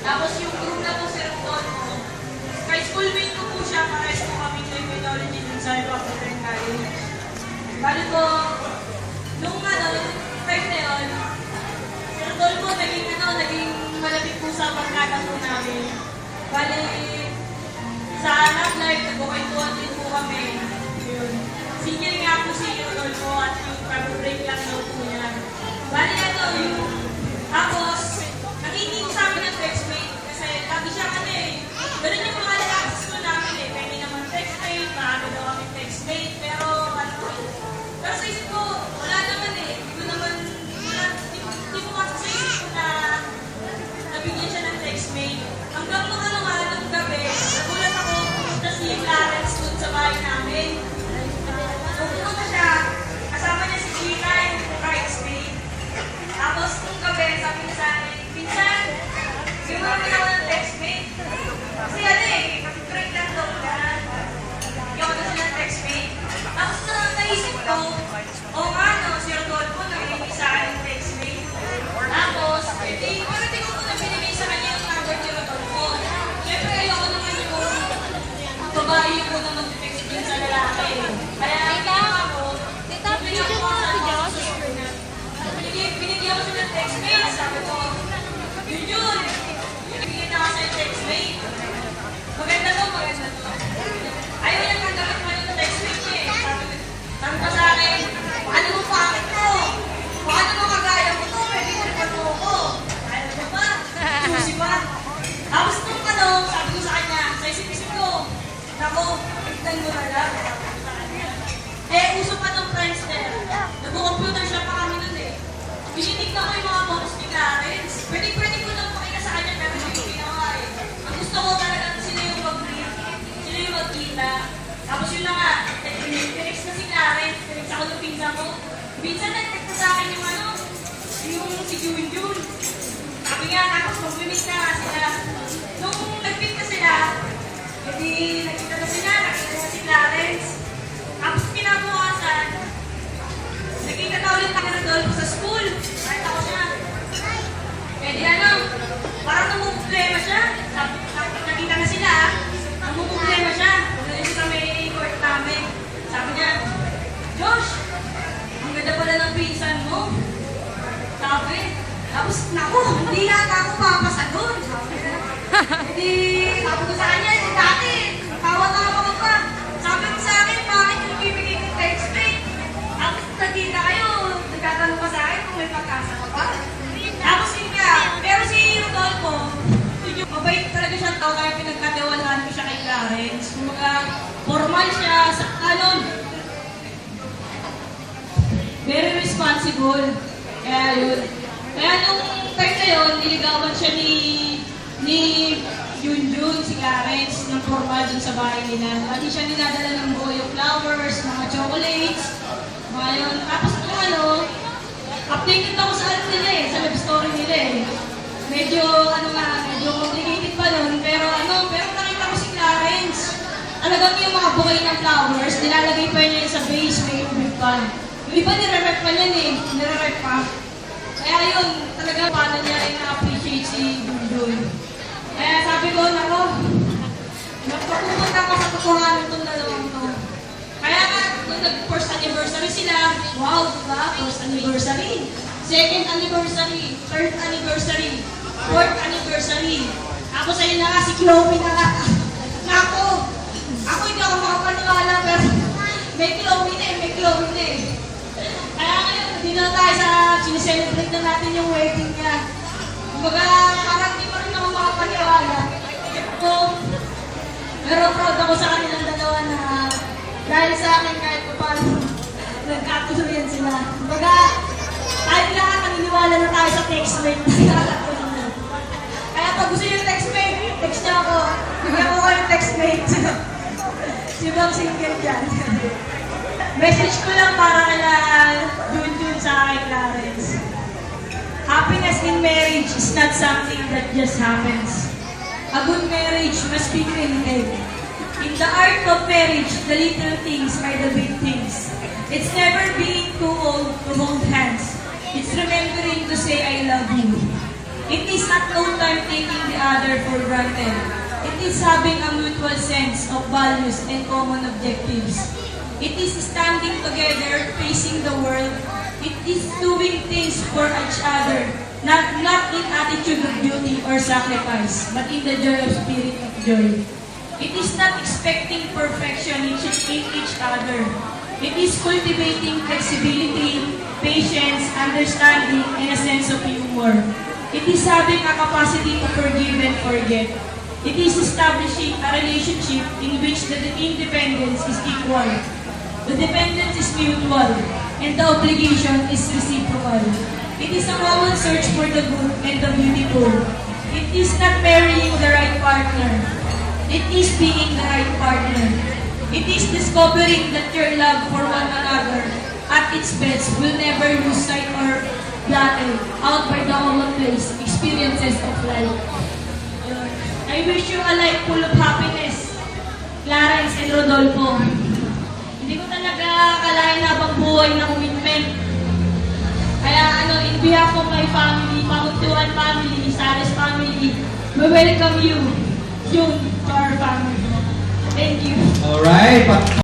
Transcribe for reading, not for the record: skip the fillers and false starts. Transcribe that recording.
Tapos yung group na po si Rodolfo, kay schoolmate ko po siya, pares po kami sa immunology dun sa Ipapatern College. Bali po, nung time na yun, si Rodolfo naging malapit po sa pagkata po namin. Bali, sa love life, nagkukwentuhan din po kami. Yun. Single nga po si Rodolfo at yung pag-break lang daw po niya. Bali, yung tapos, nakikinig sa amin ng textmate kasi lagi siya ganun yung mga lalaksis ko namin pwede naman textmate, paano daw kami textmate, pero sa isip ko, wala naman hindi ko naman, hindi ko kasi sa isip ko na nabigyan siya ng textmate. Hanggang nung gabi, nagulat ako, pumunta si Clarence dun sa bahay namin. Pumunta siya, kasama niya si Gina, yung textmate. Tapos nung gabi, sabi niya sa akin, Vincent, siguro mo ako ng textmate. Kasi break lang daw yan. Hindi ako na sila ng textmate. Tapos naisip ko, si Rodolfo nabibigay sa akin ng textmate. Tapos, hindi ko na binibigay sa kanya yung number ni Rodolfo. Siyempre, ayoko naman yung babae ko na mag-text din sa lalaki. Kaya, binigyan ko siya ng textmate. Sabi ko, yun. Binigyan na ako sa textmate. Maganda to. Ayaw niya kagawin mo yung textmate niya Sabi ko sa akin, paano mo pangit mo? Paano mo kagaya mo to? Pwede mo rin mo ako. Ayaw mo ba? Susi ba? Tapos nung sabi ko sa kanya, sa isip-isip ko, naku, tignan mo na lang. Uso pa ng Friendster. Nag-computer siya pa kami nun Pinitignan ko yung mga posts ni Clarence. Pwede ko lang pakita sa kanya pero hindi ko ginawa Ang gusto ko talaga sila yung mag-meet, sila yung magkita. Tapos yun na nga, tinext na si Clarence, tinext ako ng pinsan ko. Pinsan nag-text na sa akin yung si Junjun. Sabi nga, tapos mag-meet na nga sila. Nung nag-meet na sila, nakita na si Clarence. Tapos kinabukasan, nakita na ulit ako ng Rodolfo sa school. Kahit ako siya. Pwede parang namumblema siya. Nakita na sila, namumblema siya. Nalisi kami court namin. Sabi niya, Josh, ang ganda pala ng pinsan mo. Sabi. Tapos, naku, hindi yata ako papasa doon. Sabi ko sa kanya, dati, tawa-tawa pa. Sabi ko sa akin, bakit yung bibigay ng textmate? Tapos nagkita kayo, nagtatanong pa sa akin kung may pagkasa ka pa. Tapos yun nga, pero si Rodolfo, mabait talaga siyang tao kaya pinagkatiwalaan ko siya kay Clarence. Kumbaga, formal siya sa very responsible. Kaya yun. Kaya nung time na yun, niligawan siya ni Junjun, si Clarence, ng formal dun sa bahay nila. Pati siya ninadala ng boyo flowers, mga chocolates, mga yun. Tapos nung updated ako sa sa love story nila Medyo complicated pa nun, pero nakita ko si Clarence. Talagang yung mga bouquet ng flowers, nilalagay pa niya sa vase, may ubig pa. Yung iba nire-rep pa niyan nire-rep pa. Kaya yun, talaga paano niya na-appreciate si Junjun. Kaya sabi ko, magpapupunta ko sa tutuhanan itong dalawang to. Kaya nga, nung nag-first anniversary sila, wow, diba? First anniversary, second anniversary, third anniversary, fourth anniversary. Tapos ayun na nga, si Chloe na nga. Naku, ako hindi ako makapaniwala, pero may Chloe na Kaya ngayon, dito na tayo sa sineselebrate na natin yung wedding niya. Kumbaga, parang di pa rin ako makapaniwala. Pero proud ako sa kanilang dalawa na dahil sa akin kahit pa paano nagkatuluyan sila. Kumbaga, kahit lahat naniniwala na tayo sa textmate. Kaya pag gusto nyo yung textmate, text niyo ako. Bigyan ko kayo yung textmate. Sibang single dyan. Message ko lang para kala Junjun sa akin, Clarence. Happiness in marriage is not something that just happens. A good marriage must be created. In the art of marriage, the little things are the big things. It's never being too old to hold hands. It's remembering to say I love you. It is at no time taking the other for granted. It is having a mutual sense of values and common objectives. It is standing together, facing the world. It is doing things for each other, not in attitude of duty or sacrifice, but in the joy of spirit of joy. It is not expecting perfection in each other. It is cultivating flexibility, patience, understanding, and a sense of humor. It is having a capacity to forgive and forget. It is establishing a relationship in which the independence is equal. The dependence is mutual, and the obligation is reciprocal. It is a common search for the good and the beautiful. It is not marrying the right partner. It is being the right partner. It is discovering that your love for one another at its best will never lose sight or blotted out by the commonplace experiences of life. I wish you a life full of happiness, Clarence and Rodolfo. Hindi ko talaga akalain habang buhay na commitment. Kaya in behalf of my family, Pamutuan family, Sares family, we welcome you, June, to our family. Thank you. Alright,